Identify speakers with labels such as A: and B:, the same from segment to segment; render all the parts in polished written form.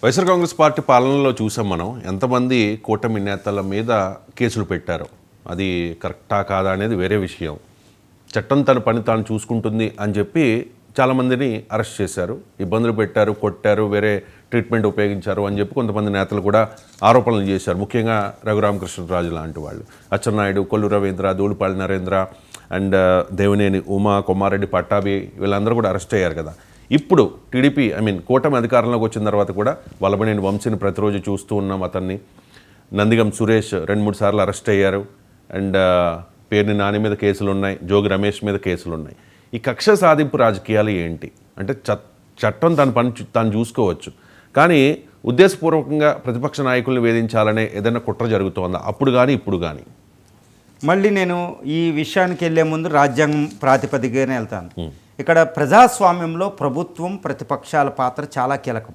A: YSR Congress party పాలనలో చూసాం మనం ఎంతమంది కూటమి నేతల మీద కేసులు పెట్టారు. అది కరెక్టా కాదా అనేది వేరే విషయం. చట్టం తన పని తాను చూసుకుంటుంది అని చెప్పి చాలామందిని అరెస్ట్ చేశారు, ఇబ్బందులు పెట్టారు, కొట్టారు, వేరే ట్రీట్మెంట్ ఉపయోగించారు అని చెప్పి కొంతమంది నేతలు కూడా ఆరోపణలు చేశారు. ముఖ్యంగా రఘురామకృష్ణరాజు లాంటి వాళ్ళు, అచ్చెన్నాయుడు, కొల్లు రవీంద్ర, ధూళిపాళి నరేంద్ర అండ్ దేవినేని ఉమా, కొమ్మారెడ్డి పట్టాభి వీళ్ళందరూ కూడా అరెస్ట్ అయ్యారు కదా. ఇప్పుడు టీడీపీ కూటమి అధికారంలోకి వచ్చిన తర్వాత కూడా వల్లభనేని వంశీని ప్రతిరోజు చూస్తూ ఉన్నాం. అతన్ని నందిగం సురేష్ 2-3 సార్లు అరెస్ట్ అయ్యారు. అండ్ పేర్ని నాని మీద కేసులు ఉన్నాయి, జోగి రమేష్ మీద కేసులు ఉన్నాయి. ఈ కక్ష సాధింపు రాజకీయాలు ఏంటి అంటే చట్టం తన పని తాను చూసుకోవచ్చు, కానీ ఉద్దేశపూర్వకంగా ప్రతిపక్ష నాయకుల్ని వేధించాలనే ఏదైనా కుట్ర జరుగుతోందా అప్పుడు కానీ ఇప్పుడు కానీ?
B: మళ్ళీ నేను ఈ విషయానికి వెళ్ళే ముందు రాజ్యాంగం ప్రాతిపదికగానే వెళ్తాను. ఇక్కడ ప్రజాస్వామ్యంలో ప్రభుత్వం ప్రతిపక్షాల పాత్ర చాలా కీలకం.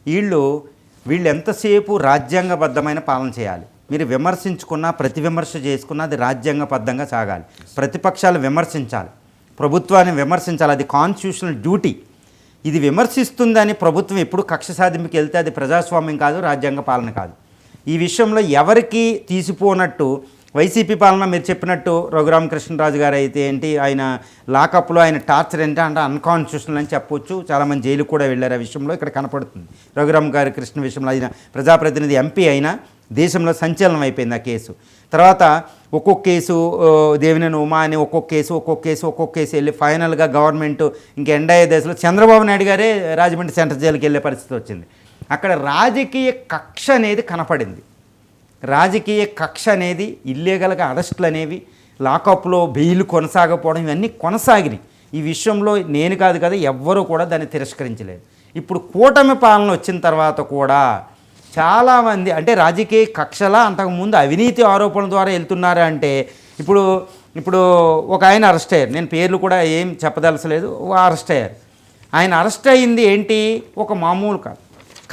B: వీళ్ళు ఎంతసేపు రాజ్యాంగబద్ధమైన పాలన చేయాలి. మీరు విమర్శించుకున్నా, ప్రతి విమర్శ చేసుకున్నా అది రాజ్యాంగబద్ధంగా సాగాలి. ప్రతిపక్షాలు విమర్శించాలి, ప్రభుత్వాన్ని విమర్శించాలి, అది కాన్స్టిట్యూషనల్ డ్యూటీ. ఇది విమర్శిస్తుందని ప్రభుత్వం ఎప్పుడు కక్ష సాధింపుకి వెళ్తే అది ప్రజాస్వామ్యం కాదు, రాజ్యాంగ పాలన కాదు. ఈ విషయంలో ఎవరికి తీసిపోనట్టు వైసీపీ పాలన మీరు చెప్పినట్టు రఘురామకృష్ణరాజు గారు అయితే ఏంటి, ఆయన లాకప్లో ఆయన టార్చర్ ఏంటి అంటే అన్కాన్స్టిట్యూషనల్ అని చెప్పొచ్చు. చాలామంది జైలుకు కూడా వెళ్ళారు. ఆ విషయంలో ఇక్కడ కనపడుతుంది. రఘురామకృష్ణ విషయంలో ఆయన ప్రజాప్రతినిధి ఎంపీ అయినా దేశంలో సంచలనం అయిపోయింది ఆ కేసు. తర్వాత ఒక్కొక్క కేసు దేవినేని ఉమా అని ఒక్కొక్క కేసు వెళ్ళి ఫైనల్గా గవర్నమెంట్ ఇంక ఎండ్ అయ్యే దశలో చంద్రబాబు నాయుడు గారే రాజమండ్రి సెంట్రల్ జైలుకి వెళ్ళే పరిస్థితి వచ్చింది. అక్కడ రాజకీయ కక్ష అనేది కనపడింది. రాజకీయ కక్ష అనేది, ఇల్లీగల్గా అరెస్టులు అనేవి, లాకప్లో బెయిల్ కొనసాగకపోవడం, ఇవన్నీ కొనసాగినాయి. ఈ విషయంలో నేను కాదు కదా ఎవ్వరూ కూడా దాన్ని తిరస్కరించలేదు. ఇప్పుడు కూటమి పాలన వచ్చిన తర్వాత కూడా చాలామంది అంటే రాజకీయ కక్షలా అంతకుముందు అవినీతి ఆరోపణల ద్వారా వెళ్తున్నారా అంటే ఇప్పుడు ఒక ఆయన అరెస్ట్ అయ్యారు. నేను పేర్లు కూడా ఏం చెప్పదలసలేదు. అరెస్ట్ అయ్యారు. ఆయన అరెస్ట్ అయింది ఏంటి, ఒక మామూలు కాదు,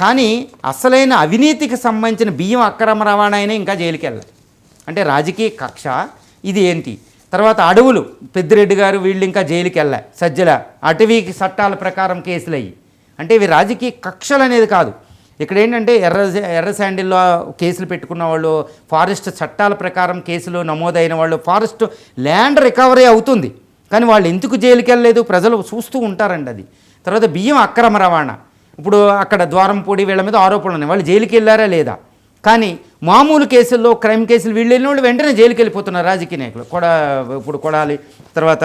B: కానీ అసలైన అవినీతికి సంబంధించిన బియ్యం అక్రమ రవాణా అయినా ఇంకా జైలుకి వెళ్ళాలి. అంటే రాజకీయ కక్ష ఇది ఏంటి. తర్వాత అడవులు పెద్దిరెడ్డి గారు వీళ్ళు ఇంకా జైలుకి వెళ్ళాలి. సజ్జల అటవీ చట్టాల ప్రకారం కేసులు అయ్యి, అంటే ఇవి రాజకీయ కక్షలు అనేది కాదు. ఇక్కడ ఏంటంటే ఎర్ర శాండిల్లో కేసులు పెట్టుకున్న వాళ్ళు, ఫారెస్ట్ చట్టాల ప్రకారం కేసులు నమోదైన వాళ్ళు, ఫారెస్ట్ ల్యాండ్ రికవరీ అవుతుంది, కానీ వాళ్ళు ఎందుకు జైలుకి వెళ్ళలేదు ప్రజలు చూస్తూ ఉంటారండి అది. తర్వాత బియ్యం అక్రమ రవాణా, ఇప్పుడు అక్కడ ద్వారంపూడి వీళ్ళ మీద ఆరోపణలు ఉన్నాయి, వాళ్ళు జైలుకి వెళ్ళారా లేదా. కానీ మామూలు కేసుల్లో క్రైమ్ కేసులు వీళ్ళు వెళ్ళిన వాళ్ళు వెంటనే జైలుకి వెళ్ళిపోతున్నారు రాజకీయ నాయకులు. ఇప్పుడు కొడాలి, తర్వాత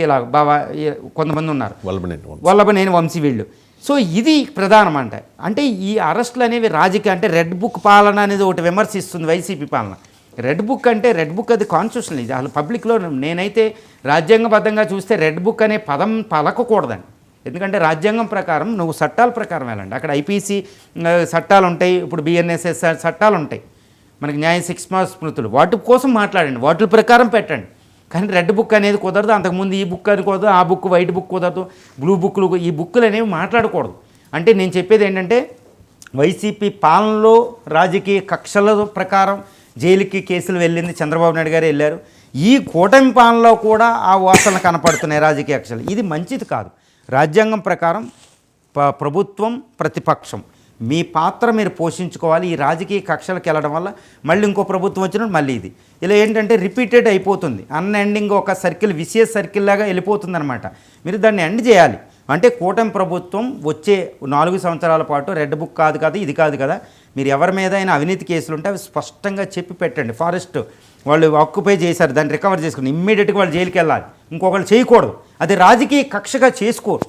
B: ఇలా బాబా కొంతమంది ఉన్నారు, వల్లభనేని వంశీ వీళ్ళు. సో ఇది ప్రధానం అంటే ఈ అరెస్టులు అనేవి రాజకీయ అంటే రెడ్ బుక్ పాలన అనేది ఒకటి విమర్శిస్తుంది వైసీపీ పాలన. రెడ్ బుక్ అది కాన్స్టిట్యూషనల్. ఇది అసలు పబ్లిక్లో నేనైతే రాజ్యాంగబద్ధంగా చూస్తే రెడ్ బుక్ అనే పదం పలకకూడదండి. ఎందుకంటే రాజ్యాంగం ప్రకారం నువ్వు చట్టాల ప్రకారం వెళ్ళండి. అక్కడ ఐపీసీ చట్టాలు ఉంటాయి, ఇప్పుడు బిఎన్ఎస్ఎస్ చట్టాలు ఉంటాయి, మనకి న్యాయ శిక్షా స్మృతులు, వాటి కోసం మాట్లాడండి, వాటి ప్రకారం పెట్టండి. కానీ రెడ్ బుక్ అనేది కుదరదు. అంతకుముందు ఈ బుక్ అని కుదరదు, ఆ బుక్ వైట్ బుక్ కుదరదు, బ్లూ బుక్లు, ఈ బుక్కులు అనేవి మాట్లాడకూడదు. అంటే నేను చెప్పేది ఏంటంటే వైసీపీ పాలనలో రాజకీయ కక్షల ప్రకారం జైలుకి కేసులు వెళ్ళింది చంద్రబాబు నాయుడు గారు వెళ్ళారు. ఈ కూటమి పాలనలో కూడా ఆ వాసనలు కనపడుతున్నాయి రాజకీయ కక్షలు. ఇది మంచిది కాదు. రాజ్యాంగం ప్రకారం ప్రభుత్వం, ప్రతిపక్షం మీ పాత్ర మీరు పోషించుకోవాలి. ఈ రాజకీయ కక్షలకు వెళ్ళడం వల్ల మళ్ళీ ఇంకో ప్రభుత్వం వచ్చినప్పుడు మళ్ళీ ఇది ఇలా ఏంటంటే రిపీటెడ్ అయిపోతుంది. అన్ఎండింగ్ ఒక సర్కిల్, విసిఎస్ సర్కిల్ లాగా వెళ్ళిపోతుంది అనమాట. మీరు దాన్ని ఎండ్ చేయాలి. అంటే కూటమి ప్రభుత్వం వచ్చే 4 సంవత్సరాల పాటు రెడ్ బుక్ కాదు కదా, ఇది కాదు కదా, మీరు ఎవరి మీద అయినా అవినీతి కేసులు ఉంటే అవి స్పష్టంగా చెప్పి పెట్టండి. ఫారెస్ట్ వాళ్ళు ఆక్యుపై చేశారు, దాన్ని రికవర్ చేసుకుని ఇమ్మీడియట్గా వాళ్ళు జైలుకి వెళ్ళాలి. ఇంకొకళ్ళు చేయకూడదు. అది రాజకీయ కక్షగా చేసుకోరు.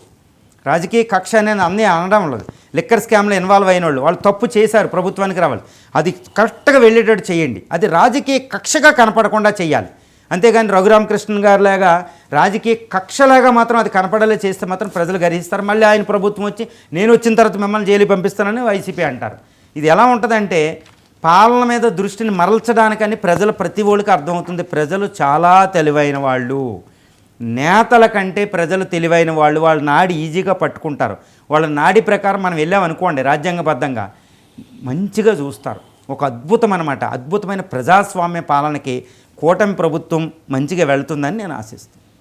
B: రాజకీయ కక్ష అనేది అన్నీ అనడం లేదు. లిక్కర్ స్కామ్లో ఇన్వాల్వ్ అయిన వాళ్ళు తప్పు చేశారు, ప్రభుత్వానికి రావాలి, అది కరెక్ట్గా వెళ్ళేటట్టు చేయండి. అది రాజకీయ కక్షగా కనపడకుండా చేయాలి. అంతేగాని రఘురామకృష్ణ గారిలాగా రాజకీయ కక్షలాగా మాత్రం అది కనపడలే చేస్తే మాత్రం ప్రజలు గర్హిస్తారు. మళ్ళీ ఆయన ప్రభుత్వం వచ్చి నేను వచ్చిన తర్వాత మిమ్మల్ని జైలుకి పంపిస్తానని వైసీపీ అంటారు. ఇది ఎలా ఉంటుందంటే పాలన మీద దృష్టిని మరల్చడానికని ప్రజలు ప్రతి ఒళ్ళకి అర్థమవుతుంది. ప్రజలు చాలా తెలివైన వాళ్ళు, నేతల కంటే ప్రజలు తెలివైన వాళ్ళు. వాళ్ళ నాడి ఈజీగా పట్టుకుంటారు. వాళ్ళ నాడి ప్రకారం మనం వెళ్ళామనుకోండి రాజ్యాంగబద్ధంగా మంచిగా చూస్తారు. ఒక అద్భుతమైన ప్రజాస్వామ్య పాలనకి కూటమి ప్రభుత్వం మంచిగా వెళ్తుందని నేను ఆశిస్తున్నాను.